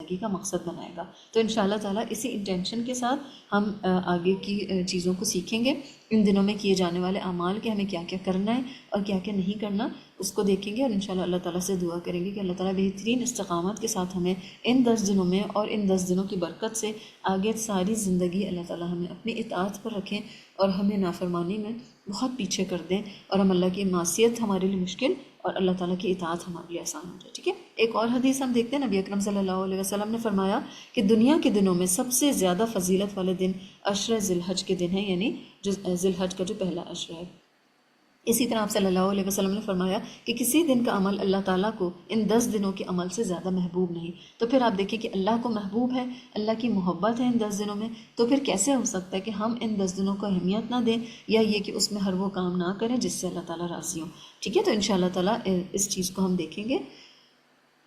زندگی کا مقصد بنائے گا۔ تو انشاءاللہ تعالیٰ اسی انٹینشن کے ساتھ ہم آگے کی چیزوں کو سیکھیں گے، ان دنوں میں کیے جانے والے اعمال کے ہمیں کیا کیا کرنا ہے اور کیا کیا نہیں کرنا اس کو دیکھیں گے، اور انشاءاللہ اللہ تعالیٰ سے دعا کریں گے کہ اللہ تعالیٰ بہترین استقامت کے ساتھ ہمیں ان 10 دنوں میں اور ان 10 دنوں کی برکت سے آگے ساری زندگی اللہ تعالیٰ ہمیں اپنی اطاعت پر رکھیں اور ہمیں نافرمانی میں بہت پیچھے کر دیں، اور ہم اللہ کی معصیت ہمارے لیے مشکل اور اللہ تعالیٰ کی اطاعت ہمارے لیے آسان ہو جائے، ٹھیک ہے۔ ایک اور حدیث ہم دیکھتے ہیں، نبی اکرم صلی اللہ علیہ وسلم نے فرمایا کہ دنیا کے دنوں میں سب سے زیادہ فضیلت والے دن عشر ذی الحج کے دن ہیں، یعنی جو ذی الحج کا جو پہلا عشر ہے۔ اسی طرح آپ صلی اللہ علیہ وسلم نے فرمایا کہ کسی دن کا عمل اللہ تعالیٰ کو ان 10 دنوں کے عمل سے زیادہ محبوب نہیں۔ تو پھر آپ دیکھیں کہ اللہ کو محبوب ہے، اللہ کی محبت ہے ان 10 دنوں میں، تو پھر کیسے ہو سکتا ہے کہ ہم ان 10 دنوں کو اہمیت نہ دیں، یا یہ کہ اس میں ہر وہ کام نہ کریں جس سے اللہ تعالیٰ راضی ہوں، ٹھیک ہے۔ تو انشاءاللہ تعالیٰ اس چیز کو ہم دیکھیں گے،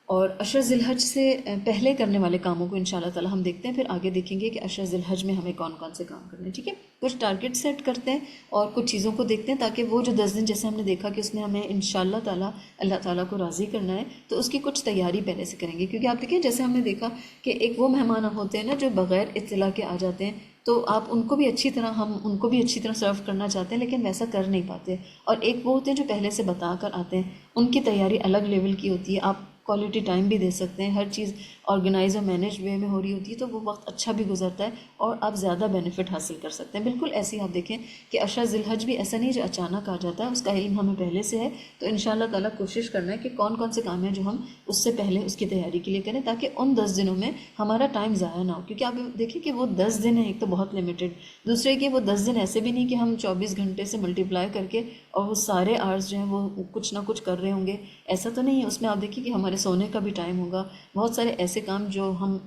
اور عشر ذی الحج سے پہلے کرنے والے کاموں کو انشاءاللہ تعالیٰ ہم دیکھتے ہیں، پھر آگے دیکھیں گے کہ عشر ذی الحج میں ہمیں کون کون سے کام کرنے ہیں، ٹھیک ہے۔ کچھ ٹارگٹ سیٹ کرتے ہیں اور کچھ چیزوں کو دیکھتے ہیں، تاکہ وہ جو 10 دن جیسے ہم نے دیکھا کہ اس میں ہمیں انشاءاللہ تعالیٰ اللہ تعالیٰ کو راضی کرنا ہے، تو اس کی کچھ تیاری پہلے سے کریں گے، کیونکہ آپ دیکھیں جیسے ہم نے دیکھا کہ ایک وہ مہمان ہوتے ہیں نا جو بغیر اطلاع کے آ جاتے ہیں، تو آپ ان کو بھی اچھی طرح ہم ان کو بھی اچھی طرح سرو کرنا چاہتے ہیں لیکن ویسا کر نہیں پاتے، اور ایک وہ ہوتے ہیں جو پہلے سے بتا کر آتے ہیں، ان کی تیاری الگ لیول کی ہوتی ہے، آپ کوالٹی ٹائم بھی دے سکتے ہیں، ہر چیز آرگنائز اور مینیج وے میں ہو رہی ہوتی ہے، تو وہ وقت اچھا بھی گزرتا ہے اور آپ زیادہ بینیفٹ حاصل کر سکتے ہیں۔ بالکل ایسے ہی آپ دیکھیں کہ عشر ذی الحج بھی ایسا نہیں جو اچانک آ جاتا ہے، اس کا علم ہمیں پہلے سے ہے، تو انشاءاللہ تعالیٰ کوشش کرنا ہے کہ کون کون سے کام ہیں جو ہم اس سے پہلے اس کی تیاری کے لیے کریں، تاکہ ان 10 دنوں میں ہمارا ٹائم ضائع نہ ہو، کیونکہ آپ دیکھیں کہ وہ 10 دن ہیں، ایک تو بہت لمیٹڈ، دوسرے کہ وہ 10 دن ایسے بھی نہیں کہ ہم 24 گھنٹے سے ملٹیپلائی کر کے اور وہ سارے آورس جو ہیں وہ کچھ نہ کچھ کر رہے ہوں گے، ایسا تو نہیں ہے۔ اس میں آپ دیکھیں کہ ہمارے سونے کا بھی ٹائم ہوگا، بہت سارے ایسے کام جو ہم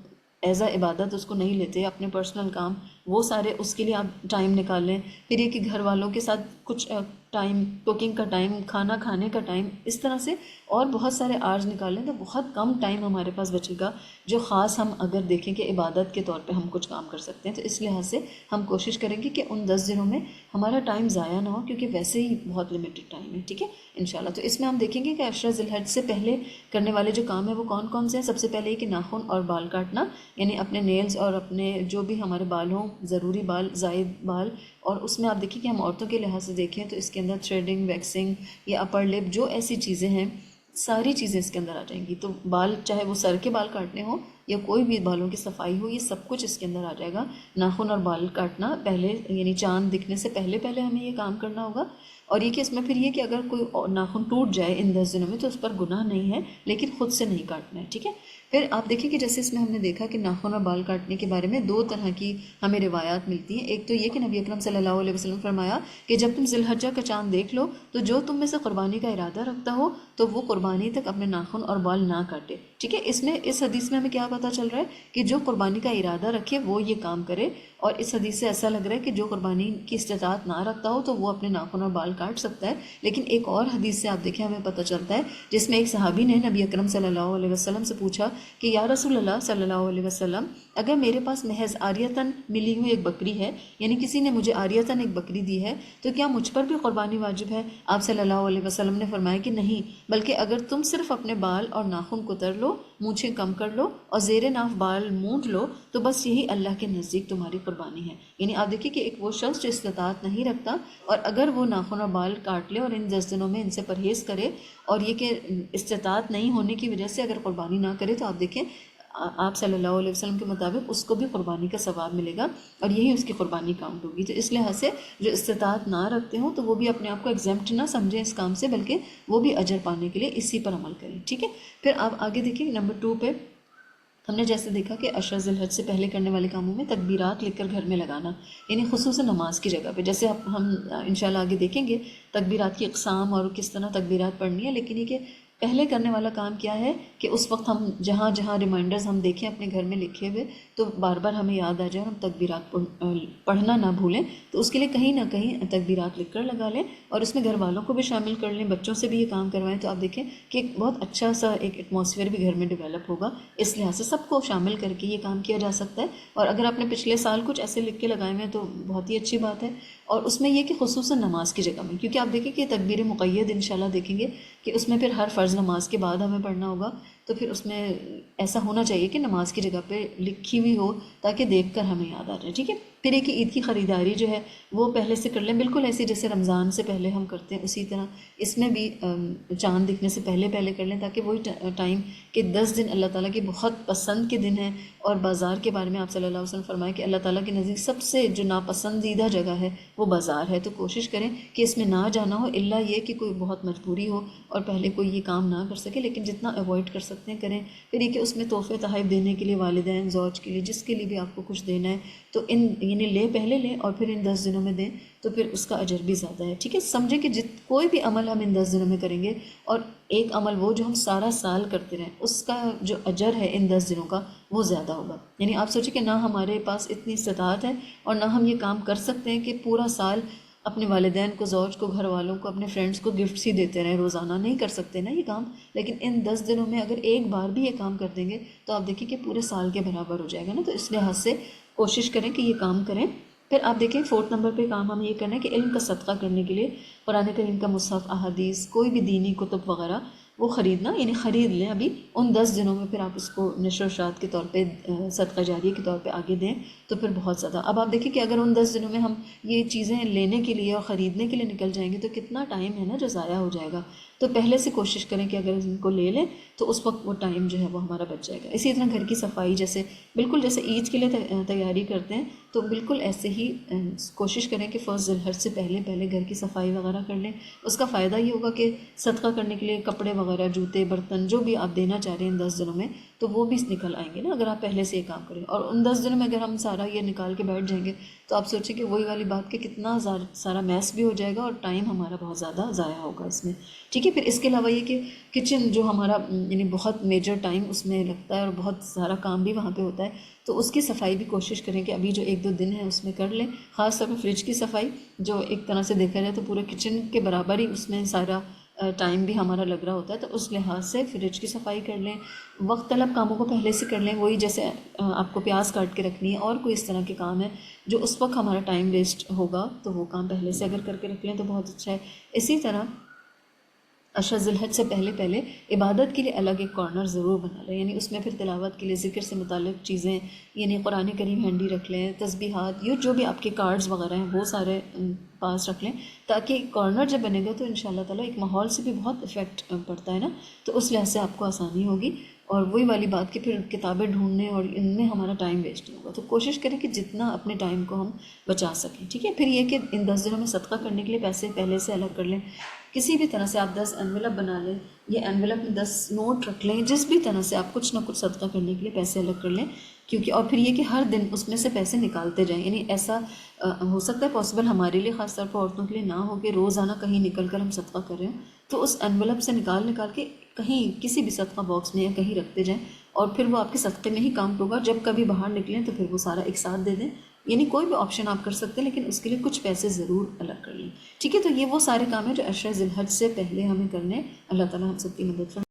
ایز اے عبادت اس کو نہیں لیتے، اپنے پرسنل کام، وہ سارے اس کے لیے آپ ٹائم نکال لیں، پھر یہ کہ گھر والوں کے ساتھ کچھ ٹائم، کوکنگ کا ٹائم، کھانا کھانے کا ٹائم، اس طرح سے اور بہت سارے آورز نکال لیں، تو بہت کم ٹائم ہمارے پاس بچے گا جو خاص ہم اگر دیکھیں کہ عبادت کے طور پہ ہم کچھ کام کر سکتے ہیں۔ تو اس لحاظ سے ہم کوشش کریں گے کہ ان 10 دنوں میں ہمارا ٹائم ضائع نہ ہو، کیونکہ ویسے ہی بہت لمیٹڈ ٹائم ہے، ٹھیک ہے انشاءاللہ۔ تو اس میں ہم دیکھیں گے کہ عشر ذی الحج سے پہلے کرنے والے جو کام ہیں وہ کون کون سے ہیں۔ سب سے پہلے یہ کہ ناخن اور بال کاٹنا، یعنی اپنے نیلز اور اپنے جو بھی ہمارے بال ہوں، ضروری بال، زائد بال، اور اس میں آپ دیکھیں کہ ہم عورتوں کے لحاظ سے دیکھیں تو اس کے اندر تھریڈنگ، ویکسنگ یا اپر لپ، جو ایسی چیزیں ہیں ساری چیزیں اس کے اندر آ جائیں گی۔ تو بال چاہے وہ سر کے بال کاٹنے ہوں یا کوئی بھی بالوں کی صفائی ہو، یہ سب کچھ اس کے اندر آ جائے گا۔ ناخن اور بال کاٹنا پہلے، یعنی چاند دکھنے سے پہلے پہلے ہمیں یہ کام کرنا ہوگا، اور یہ کہ اس میں پھر یہ کہ اگر کوئی ناخن ٹوٹ جائے ان 10 دنوں میں تو اس پر گناہ نہیں ہے، لیکن خود سے نہیں کاٹنا ہے، ٹھیک ہے۔ پھر آپ دیکھیں کہ جیسے اس میں ہم نے دیکھا کہ ناخن اور بال کاٹنے کے بارے میں 2 طرح کی ہمیں روایات ملتی ہیں۔ ایک تو یہ کہ نبی اکرم صلی اللہ علیہ وسلم فرمایا کہ جب تم ذی الحجہ کا چاند دیکھ لو تو جو تم میں سے قربانی کا ارادہ رکھتا ہو تو وہ قربانی تک اپنے ناخن اور بال نہ کاٹے، ٹھیک ہے۔ اس حدیث میں ہمیں کیا پتہ چل رہا ہے کہ جو قربانی کا ارادہ رکھے وہ یہ کام کرے، اور اس حدیث سے ایسا لگ رہا ہے کہ جو قربانی کی استطاعت نہ رکھتا ہو تو وہ اپنے ناخن اور بال کاٹ سکتا ہے۔ لیکن ایک اور حدیث سے آپ دیکھیں ہمیں پتہ چلتا ہے، جس میں ایک صحابی نے نبی اکرم صلی اللہ علیہ وسلم سے پوچھا کہ یا رسول اللہ صلی اللہ علیہ وسلم، اگر میرے پاس محض عاریتاً ملی ہوئی ایک بکری ہے، یعنی کسی نے مجھے عاریتاً ایک بکری دی ہے، تو کیا مجھ پر بھی قربانی واجب ہے؟ آپ صلی اللہ علیہ وسلم نے فرمایا کہ نہیں، بلکہ اگر تم صرف اپنے بال اور ناخن کتر لو، مونچھیں کم کر لو اور زیر ناف بال مونڈ لو تو بس یہی اللہ کے نزدیک تمہاری قربانی ہے۔ یعنی آپ دیکھیں کہ ایک وہ شخص جو استطاعت نہیں رکھتا اور اگر وہ ناخن اور بال کاٹ لے اور ان 10 دنوں میں ان سے پرہیز کرے، اور یہ کہ استطاعت نہیں ہونے کی وجہ سے اگر قربانی نہ کرے، تو آپ دیکھیں آپ صلی اللہ علیہ وسلم کے مطابق اس کو بھی قربانی کا ثواب ملے گا اور یہی اس کی قربانی کاؤنٹ ہوگی۔ تو اس لحاظ سے جو استطاعت نہ رکھتے ہوں تو وہ بھی اپنے آپ کو ایگزیمپٹ نہ سمجھیں اس کام سے، بلکہ وہ بھی اجر پانے کے لیے اسی پر عمل کریں، ٹھیک ہے۔ پھر آپ آگے دیکھیں نمبر 2 پہ ہم نے جیسے دیکھا کہ عشر ذی الحج سے پہلے کرنے والے کاموں میں تکبیرات لکھ کر گھر میں لگانا، یعنی خصوصاً نماز کی جگہ پہ، جیسے ہم انشاءاللہ آگے دیکھیں گے تکبیرات کی اقسام اور کس طرح تکبیرات پڑھنی ہے، لیکن یہ کہ پہلے کرنے والا کام کیا ہے کہ اس وقت ہم جہاں جہاں ریمائنڈرز ہم دیکھیں اپنے گھر میں لکھے ہوئے تو بار بار ہمیں یاد آ جائے اور ہم تکبیرات پڑھنا نہ بھولیں، تو اس کے لیے کہیں نہ کہیں تکبیرات لکھ کر لگا لیں اور اس میں گھر والوں کو بھی شامل کر لیں، بچوں سے بھی یہ کام کروائیں، تو آپ دیکھیں کہ ایک بہت اچھا سا ایک ایٹماسفیئر بھی گھر میں ڈیولپ ہوگا۔ اس لحاظ سے سب کو شامل کر کے یہ کام کیا جا سکتا ہے، اور اگر آپ نے پچھلے سال کچھ ایسے لکھ کے لگائے ہوئے ہیں تو بہت ہی اچھی بات ہے، اور اس میں یہ کہ خصوصاً نماز کی جگہ میں، کیونکہ آپ دیکھیں کہ تکبیر مقید انشاءاللہ دیکھیں گے کہ اس میں پھر ہر فرض نماز کے بعد ہمیں پڑھنا ہوگا، تو پھر اس میں ایسا ہونا چاہیے کہ نماز کی جگہ پہ لکھی ہوئی ہو تاکہ دیکھ کر ہمیں یاد آ جائے، ٹھیک ہے۔ پھر ایک عید کی خریداری جو ہے وہ پہلے سے کر لیں، بالکل ایسے جیسے رمضان سے پہلے ہم کرتے ہیں اسی طرح اس میں بھی چاند دکھنے سے پہلے کر لیں، تاکہ وہی ٹائم کہ 10 دن اللہ تعالیٰ کی بہت پسند کے دن ہیں، اور بازار کے بارے میں آپ صلی اللہ علیہ وسلم فرمائے کہ اللہ تعالیٰ کے نزدیک سب سے جو ناپسندیدہ جگہ ہے وہ بازار ہے، تو کوشش کریں کہ اس میں نہ جانا ہو، الا یہ کہ کوئی بہت مجبوری ہو اور پہلے کوئی یہ کام نہ کر سکے، لیکن جتنا اوائڈ کر سکتے ہیں کریں۔ پھر یہ کہ اس میں تحفے تحائف دینے کے لیے والدین، زوج کے لیے، جس کے لیے بھی آپ کو کچھ دینا ہے تو یعنی پہلے لیں اور پھر ان 10 دنوں میں دیں، تو پھر اس کا اجر بھی زیادہ ہے، ٹھیک ہے۔ سمجھیں کہ کوئی بھی عمل ہم ان 10 دنوں میں کریں گے، اور ایک عمل وہ جو ہم سارا سال کرتے رہیں، اس کا جو اجر ہے ان 10 دنوں کا وہ زیادہ ہوگا۔ یعنی آپ سوچیں کہ نہ ہمارے پاس اتنی استطاعت ہے اور نہ ہم یہ کام کر سکتے ہیں کہ پورا سال اپنے والدین کو، زوج کو، گھر والوں کو، اپنے فرینڈس کو گفٹس ہی دیتے رہیں روزانہ، نہیں کر سکتے نا یہ کام، لیکن ان 10 دنوں میں اگر ایک بار بھی یہ کام کر دیں گے تو آپ دیکھیں کہ پورے سال کے برابر ہو جائے گا نا، تو اس لحاظ سے کوشش کریں کہ یہ کام کریں۔ پھر آپ دیکھیں 4 نمبر پہ کام ہمیں یہ کرنا ہے کہ علم کا صدقہ کرنے کے لیے قرآن کریم کا مصحف، احادیث، کوئی بھی دینی کتب وغیرہ وہ خریدنا، یعنی خرید لیں ابھی ان 10 دنوں میں، پھر آپ اس کو نشر و اشاعت کے طور پہ، صدقہ جاریہ کے طور پہ آگے دیں تو پھر بہت زیادہ۔ اب آپ دیکھیں کہ اگر ان 10 دنوں میں ہم یہ چیزیں لینے کے لیے اور خریدنے کے لیے نکل جائیں گے تو کتنا ٹائم ہے نا جو ضائع ہو جائے گا، تو پہلے سے کوشش کریں کہ اگر ان کو لے لیں تو اس وقت وہ ٹائم جو ہے وہ ہمارا بچ جائے گا۔ اسی طرح گھر کی صفائی، جیسے بالکل جیسے عید کے لیے تیاری کرتے ہیں تو بالکل ایسے ہی کوشش کریں کہ فرسٹ ذی الحج سے پہلے گھر کی صفائی وغیرہ کر لیں۔ اس کا فائدہ یہ ہوگا کہ صدقہ کرنے کے لیے کپڑے وغیرہ، جوتے، برتن، جو بھی آپ دینا چاہ رہے ہیں ان 10 دنوں میں تو وہ بھی نکل آئیں گے نا، اگر آپ پہلے سے یہ کام کریں۔ اور ان 10 دنوں میں اگر ہم سارا یہ نکال کے بیٹھ جائیں گے تو آپ سوچیں کہ وہی والی بات کہ کتنا سارا میس بھی ہو جائے گا اور ٹائم ہمارا بہت زیادہ ضائع ہوگا اس میں، ٹھیک ہے۔ پھر اس کے علاوہ یہ کہ کچن جو ہمارا یعنی بہت میجر ٹائم اس میں لگتا ہے اور بہت سارا کام بھی وہاں پہ ہوتا ہے، تو اس کی صفائی بھی کوشش کریں کہ ابھی جو 1-2 دن ہیں اس میں کر لیں، خاص طور پہ فریج کی صفائی، جو ایک طرح سے دیکھا جائے تو پورے کچن کے برابر ہی اس میں سارا ٹائم بھی ہمارا لگ رہا ہوتا ہے، تو اس لحاظ سے فریج کی صفائی کر لیں۔ وقت طلب کاموں کو پہلے سے کر لیں، وہی جیسے آپ کو پیاز کاٹ کے رکھنی ہے اور کوئی اس طرح کے کام ہے جو اس وقت ہمارا ٹائم ویسٹ ہوگا تو وہ کام پہلے سے اگر کر کے رکھ لیں تو بہت اچھا ہے۔ اسی طرح عشر ذی الحج سے پہلے عبادت کے لیے الگ ایک کارنر ضرور بنا لیں، یعنی اس میں پھر تلاوت کے لیے ذکر سے متعلق چیزیں، یعنی قرآن کریم ہینڈی رکھ لیں، تسبیحات، یہ جو بھی آپ کے کارڈز وغیرہ ہیں وہ سارے پاس رکھ لیں، تاکہ ایک کارنر جب بنے گا تو انشاءاللہ تعالیٰ ایک ماحول سے بھی بہت افیکٹ پڑتا ہے نا، تو اس لحاظ سے آپ کو آسانی ہوگی۔ اور وہی والی بات کہ پھر کتابیں ڈھونڈنے اور ان میں ہمارا ٹائم ویسٹ نہیں ہوگا، تو کوشش کریں کہ جتنا اپنے ٹائم کو ہم بچا سکیں، ٹھیک ہے۔ پھر یہ کہ ان 10 دنوں میں صدقہ کرنے کے لیے پیسے پہلے سے الگ کر لیں، کسی بھی طرح سے آپ 10 انویلپ بنا لیں، یہ انویلپ میں 10 نوٹ رکھ لیں، جس بھی طرح سے آپ کچھ نہ کچھ صدقہ کرنے کے لیے پیسے الگ کر لیں، کیونکہ اور پھر یہ کہ ہر دن اس میں سے پیسے نکالتے جائیں، یعنی ایسا ہو سکتا ہے پاسبل ہمارے لیے، خاص طور پر عورتوں کے لیے نہ ہو کہ روزانہ کہیں نکل کر ہم صدقہ کر رہے ہیں، تو اس انویلپ سے نکال کے کہیں کسی بھی صدقہ باکس میں یا کہیں رکھتے جائیں، اور پھر وہ آپ کے صدقے میں ہی کام ہوگا، جب کبھی باہر نکلیں تو پھر وہ سارا ایک ساتھ دے دیں، یعنی کوئی بھی آپشن آپ کر سکتے ہیں لیکن اس کے لیے کچھ پیسے ضرور الگ کر لیں، ٹھیک ہے۔ تو یہ وہ سارے کام ہیں جو عشر ذی الحج سے پہلے ہمیں کرنے، اللہ تعالیٰ ہم سب کی مدد فرمائے۔